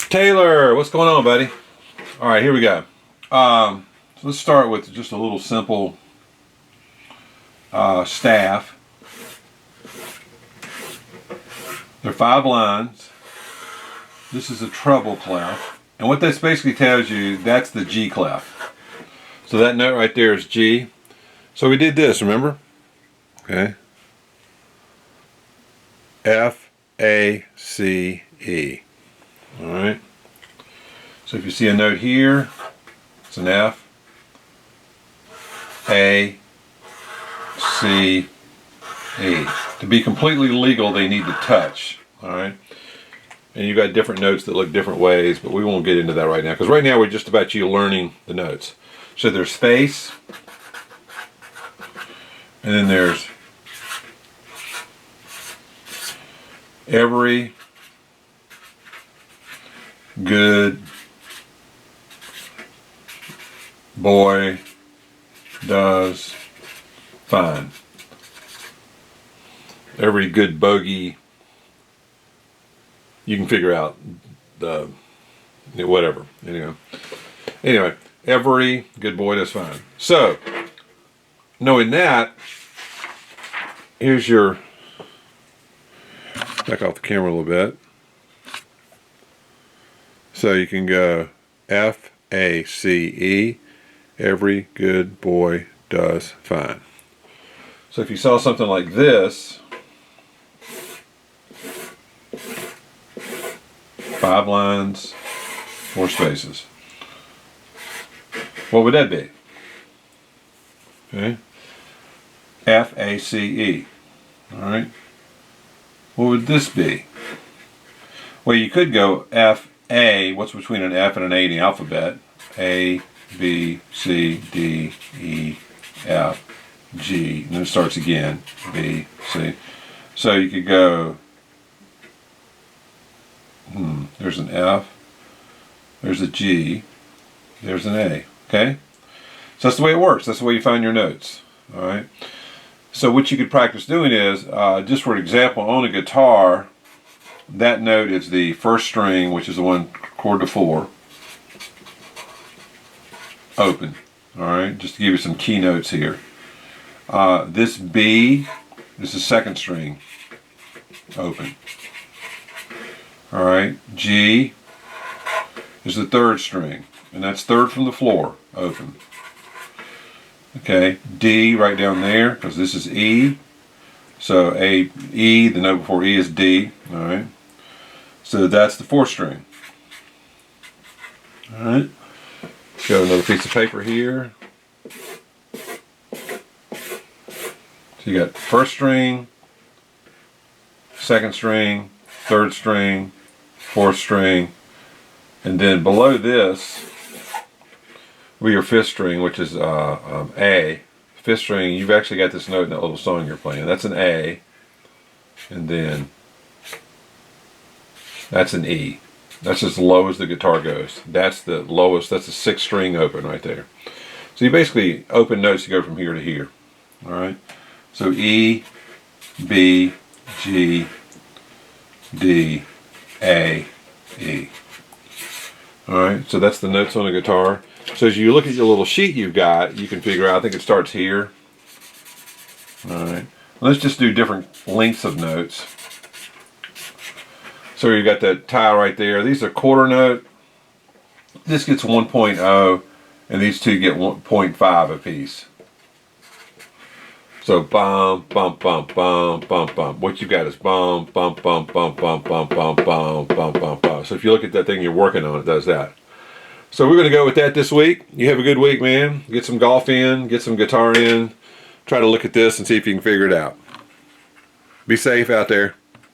Taylor, what's going on, buddy? All right, here we go. So let's start with just a little simple staff. There are 5 lines. This is a treble clef. And what this basically tells you, that's the G clef. So that note right there is G. So we did this, remember? Okay. F, A, C, E. All right. So if you see a note here, it's an F, A, C, E. To be completely legal, they need to touch. All right. And you've got different notes that look different ways, but we won't get into that right now because right now we're just about you learning the notes. So there's space, and then there's every good boy does fine. Every good bogey, you can figure out the whatever. Anyway, every good boy does fine. So, knowing that, here's your, back off the camera a little bit. So you can go F, A, C, E. Every good boy does fine. So if you saw something like this, 5 lines, 4 spaces. What would that be? Okay. F, A, C, E. All right. What would this be? Well, you could go F, A. What's between an F and an A in the alphabet? A, B, C, D, E, F, G. And then it starts again. B, C. So you could go, there's an F, there's a G, there's an A. Okay? So that's the way it works. That's the way you find your notes. All right? So what you could practice doing is, just for example, on a guitar, that note is the first string, which is the one chord to 4. Open. All right? Just to give you some key notes here. This B is the second string. Open. All right? G is the third string, and that's third from the floor. Open. Okay, D right down there, because this is E. So A, E, the note before E is D. All right. So that's the 4th string. All right. Got another piece of paper here. So you got 1st string, 2nd string, 3rd string, 4th string, and then below this will be your 5th string, which is A. 5th string, you've actually got this note in that little song you're playing. That's an A, and then that's an E. That's as low as the guitar goes. That's the lowest. That's a 6th string open right there. So you basically open notes to go from here to here. All right. So E, B, G, D, A, E. All right. So that's the notes on the guitar. So as you look at your little sheet you've got, you can figure out, I think it starts here. All right. Let's just do different lengths of notes. So you got that tile right there. These are quarter note. This gets 1.0, and these two get 1.5 apiece. So bum, bum, bum, bum, bum, bum. What you got is bum, bum, bum, bum, bum, bum, bum, bum, bum, bum, bum. So if you look at that thing you're working on, it does that. So we're going to go with that this week. You have a good week, man. Get some golf in, get some guitar in. Try to look at this and see if you can figure it out. Be safe out there.